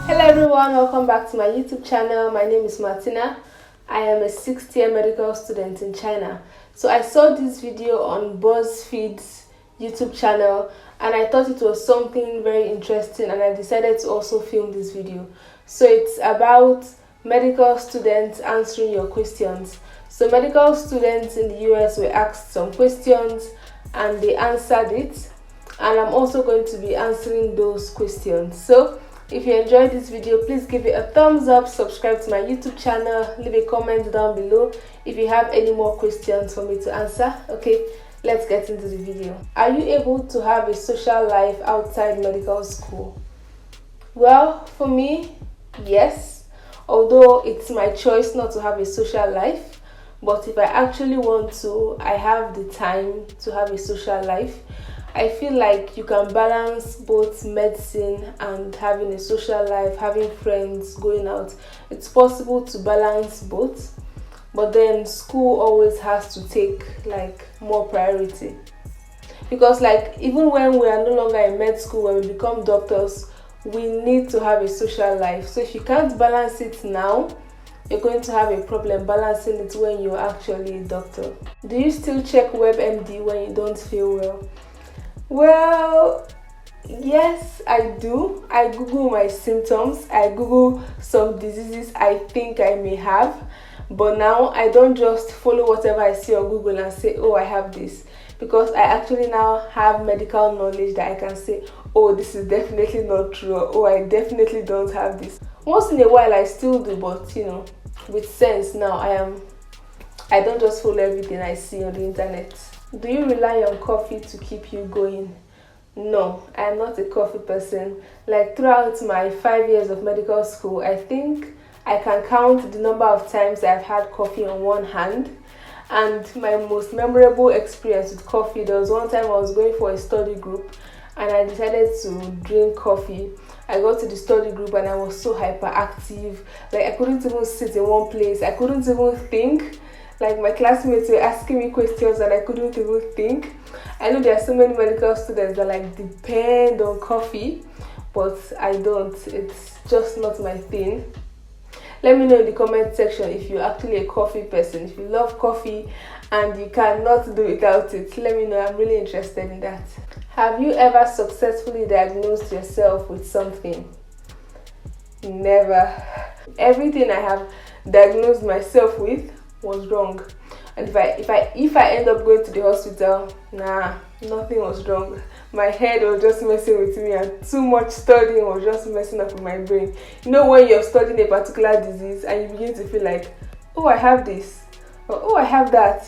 Hello everyone, welcome back to my YouTube channel. My name is Martina. I am a 6th-year medical student in China. So I saw this video on Buzzfeed's YouTube channel and I thought it was something very interesting and I decided to also film this video. So it's about medical students answering your questions. So medical students in the US were asked some questions and they answered it, and I'm also going to be answering those questions. So if you enjoyed this video, please give it a thumbs up, subscribe to my YouTube channel, leave a comment down below if you have any more questions for me to answer. Okay, let's get into the video. Are you able to have a social life outside medical school? Well, for me, yes, although it's my choice not to have a social life. But if I actually want to, I have the time to have a social life. I feel like you can balance both medicine and having a social life, having friends, going out. It's possible to balance both, but then school always has to take more priority. Because even when we are no longer in med school, when we become doctors, we need to have a social life. So if you can't balance it now, you're going to have a problem balancing it when you're actually a doctor. Do you still check WebMD when you don't feel well? Well, yes, I do. I Google my symptoms. I Google some diseases I think I may have. But now I don't just follow whatever I see on Google and say, oh, I have this. Because I actually now have medical knowledge that I can say, oh, this is definitely not true. Or, oh, I definitely don't have this. Once in a while I still do, but with sense now, I don't just follow everything I see on the internet. Do you rely on coffee to keep you going? No, I am not a coffee person. Throughout my 5 years of medical school, I think I can count the number of times I've had coffee on one hand. And my most memorable experience with coffee, there was one time I was going for a study group and I decided to drink coffee. I got to the study group and I was so hyperactive. I couldn't even sit in one place. I couldn't even think. My classmates were asking me questions and I couldn't even think. I know there are so many medical students that depend on coffee, but I don't. It's just not my thing. Let me know in the comment section if you're actually a coffee person. If you love coffee and you cannot do without it, let me know. I'm really interested in that. Have you ever successfully diagnosed yourself with something? Never. Everything I have diagnosed myself with was wrong. And if I end up going to the hospital, nothing was wrong. My head was just messing with me and too much studying was just messing up with my brain. When you're studying a particular disease and you begin to feel like, oh, I have this, or oh, I have that,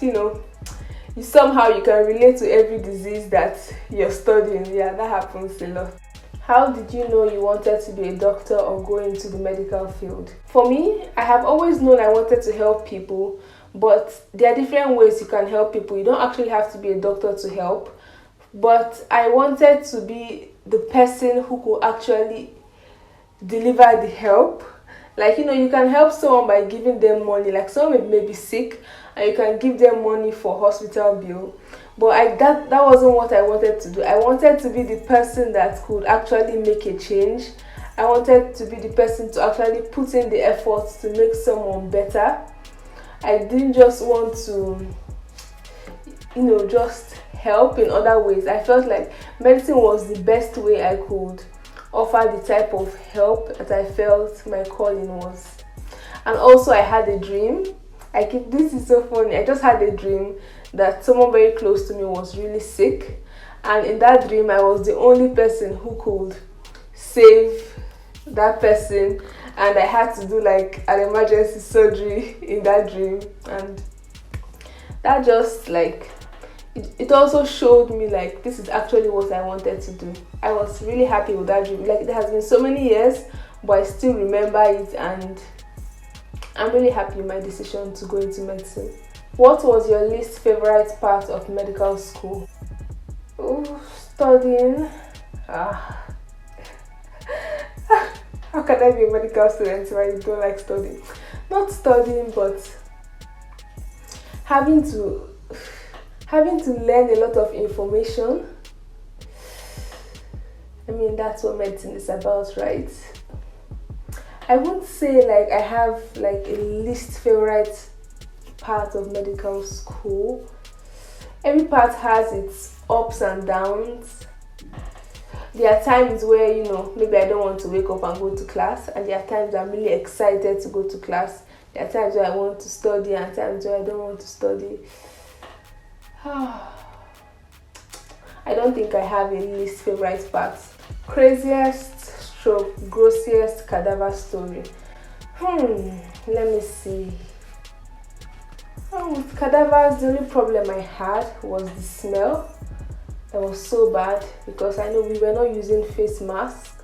somehow you can relate to every disease that you're studying. Yeah, that happens a lot. How did you know you wanted to be a doctor or go into the medical field? For me, I have always known I wanted to help people, but there are different ways you can help people. You don't actually have to be a doctor to help, but I wanted to be the person who could actually deliver the help. You can help someone by giving them money. Someone may be sick and you can give them money for hospital bill. But that wasn't what I wanted to do. I wanted to be the person that could actually make a change. I wanted to be the person to actually put in the effort to make someone better. I didn't just want to, just help in other ways. I felt like medicine was the best way I could offer the type of help that I felt my calling was. And also I had a dream. This is so funny. I just had a dream that someone very close to me was really sick, and in that dream I was the only person who could save that person, and I had to do an emergency surgery in that dream. And that just it also showed me this is actually what I wanted to do. I was really happy with that dream. It has been so many years, but I still remember it, and I'm really happy with my decision to go into medicine. What was your least favorite part of medical school? Studying. How can I be a medical student if I don't like studying? Not studying, but having to learn a lot of information. I mean, that's what medicine is about, right? I won't say like I have like a least favorite part of medical school. Every part has its ups and downs. There are times where, maybe I don't want to wake up and go to class, and there are times I'm really excited to go to class. There are times where I want to study and times where I don't want to study. I don't think I have a least favorite part. Craziest stroke grossest cadaver story. Let me see. With cadavers, the only problem I had was the smell. That was so bad because I know we were not using face masks,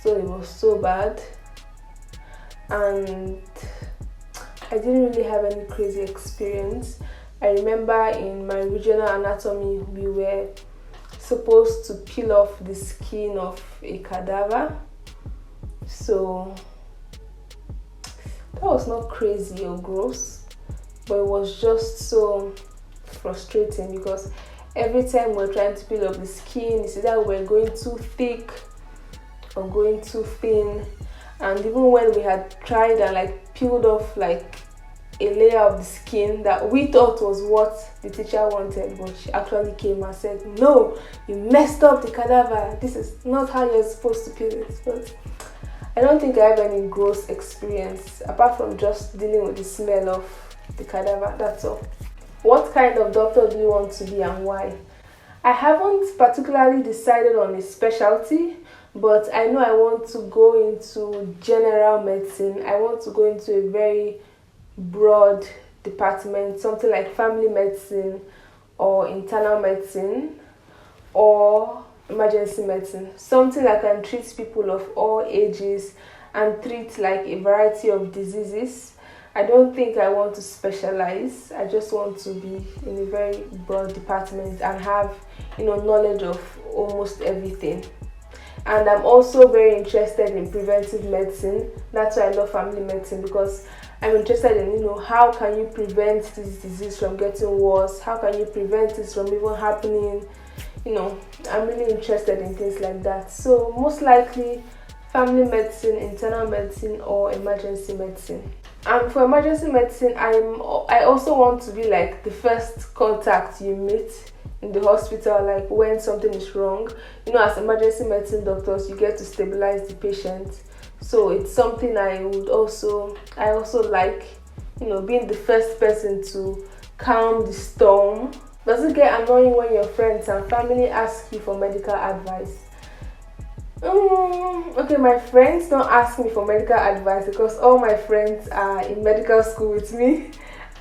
so it was so bad. And I didn't really have any crazy experience. I remember in my regional anatomy, we were supposed to peel off the skin of a cadaver. So that was not crazy or gross, but it was just so frustrating because every time we're trying to peel off the skin, it's either we're going too thick or going too thin. And even when we had tried and like peeled off like a layer of the skin that we thought was what the teacher wanted, but she actually came and said, "No, you messed up the cadaver. This is not how you're supposed to peel it." But I don't think I have any gross experience apart from just dealing with the smell of the cadaver. That's all. What kind of doctor do you want to be and why? I haven't particularly decided on a specialty, but I know I want to go into general medicine. I want to go into a very broad department, something like family medicine or internal medicine or emergency medicine, something that can treat people of all ages and treat like a variety of diseases. I don't think I want to specialize. I just want to be in a very broad department and have, knowledge of almost everything. And I'm also very interested in preventive medicine. That's why I love family medicine, because I'm interested in, how can you prevent this disease from getting worse? How can you prevent this from even happening? I'm really interested in things like that. So most likely family medicine, internal medicine, or emergency medicine. And for emergency medicine, I also want to be like the first contact you meet in the hospital, like when something is wrong. As emergency medicine doctors, you get to stabilize the patient. So it's something I also like, being the first person to calm the storm. Does it get annoying when your friends and family ask you for medical advice? Okay, my friends don't ask me for medical advice because all my friends are in medical school with me,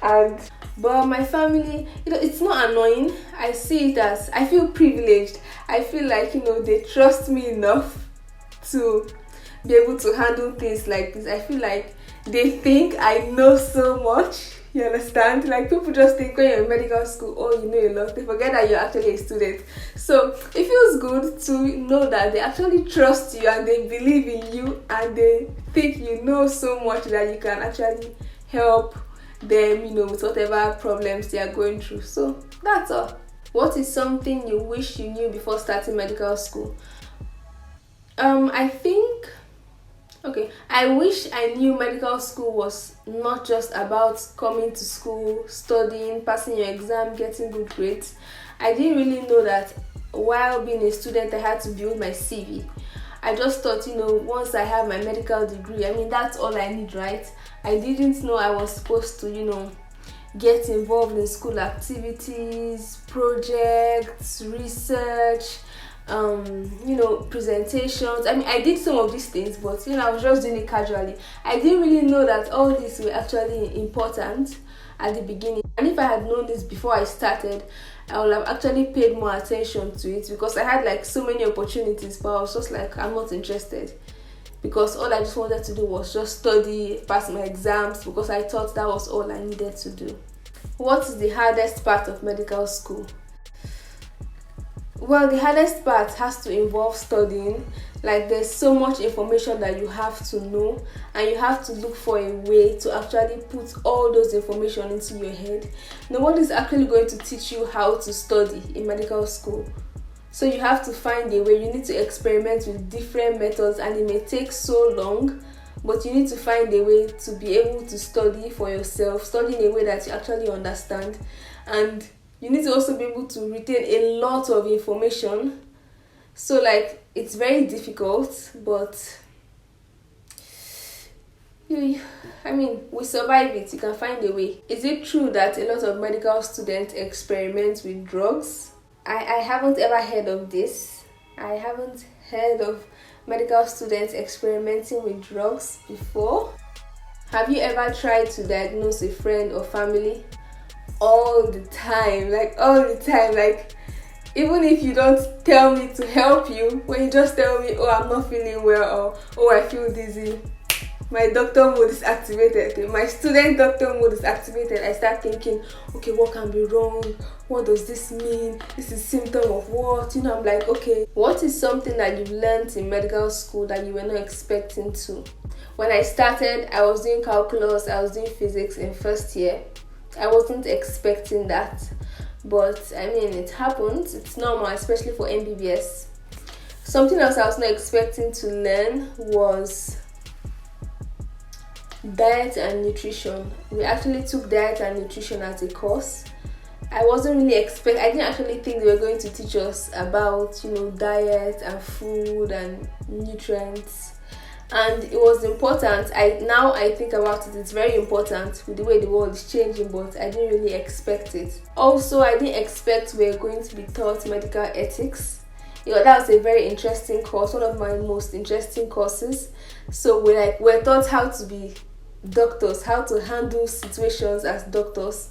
but my family, it's not annoying. I see it as, I feel privileged. I feel like, they trust me enough to be able to handle things like this. I feel like they think I know so much. You understand? Like, people just think when you're in medical school, oh, you know a lot. They forget that you're actually a student. So it feels good to know that they actually trust you and they believe in you and they think you know so much that you can actually help them, with whatever problems they are going through. So that's all. What is something you wish you knew before starting medical school? I wish I knew medical school was not just about coming to school, studying, passing your exam, getting good grades. I didn't really know that while being a student I had to build my CV. I just thought, once I have my medical degree, that's all I need, right? I didn't know I was supposed to, get involved in school activities, projects, research, presentations. I did some of these things, but I was just doing it casually. I didn't really know that all these were actually important at the beginning. And if I had known this before I started, I would have actually paid more attention to it, because I had like so many opportunities, but I was just like, I'm not interested, because all I just wanted to do was just study, pass my exams, because I thought that was all I needed to do. What is the hardest part of medical school? Well, the hardest part has to involve studying. Like, there's so much information that you have to know, and you have to look for a way to actually put all those information into your head. Nobody's actually going to teach you how to study in medical school. So you have to find a way. You need to experiment with different methods, and it may take so long, but you need to find a way to be able to study for yourself, study in a way that you actually understand. And you need to also be able to retain a lot of information. So like, it's very difficult, but we survive it. You can find a way. Is it true that a lot of medical students experiment with drugs? I haven't ever heard of this. I haven't heard of medical students experimenting with drugs before. Have you ever tried to diagnose a friend or family? All the time, like even if you don't tell me to help you, when you just tell me, oh, I'm not feeling well, or oh, I feel dizzy, my doctor mode is activated. Okay? My student doctor mode is activated. I start thinking, okay, what can be wrong? What does this mean? This is symptom of what? I'm like, okay, what is something that you've learned in medical school that you were not expecting to? When I started, I was doing calculus, I was doing physics in first year. I wasn't expecting that, but it happens. It's normal, especially for MBBS. Something else I was not expecting to learn was diet and nutrition. We actually took diet and nutrition as a course. I didn't actually think they were going to teach us about diet and food and nutrients, and it was important. I think about it, it's very important with the way the world is changing, but I didn't really expect it. Also, I didn't expect we were going to be taught medical ethics. That was a very interesting course, one of my most interesting courses. So we're taught how to be doctors, how to handle situations as doctors,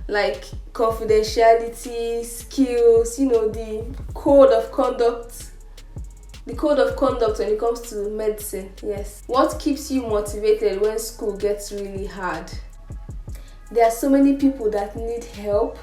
like confidentiality, skills, the code of conduct when it comes to medicine. Yes. What keeps you motivated when school gets really hard? There are so many people that need help.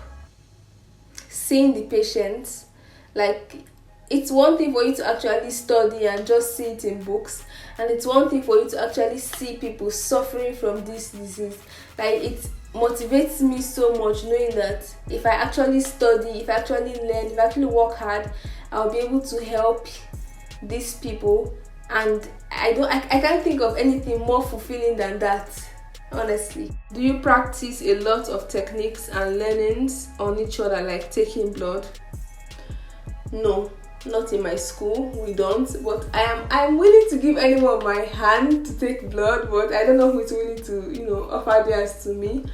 Seeing the patients, like, it's one thing for you to actually study and just see it in books, and it's one thing for you to actually see people suffering from this disease. Like, it motivates me so much knowing that if I actually study, if I actually learn, if I actually work hard, I'll be able to help these people. And I can't think of anything more fulfilling than that, honestly. Do you practice a lot of techniques and learnings on each other, like taking blood? No, not in my school, we don't. But I'm willing to give anyone my hand to take blood, but I don't know who's willing to offer theirs to me.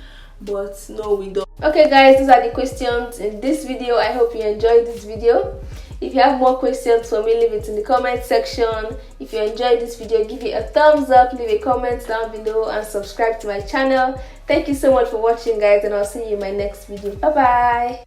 But no, we don't. Okay guys, these are the questions in this video. I hope you enjoyed this video. If you have more questions for me, leave it in the comment section. If you enjoyed this video, give it a thumbs up, leave a comment down below, and subscribe to my channel. Thank you so much for watching, guys, and I'll see you in my next video. Bye bye.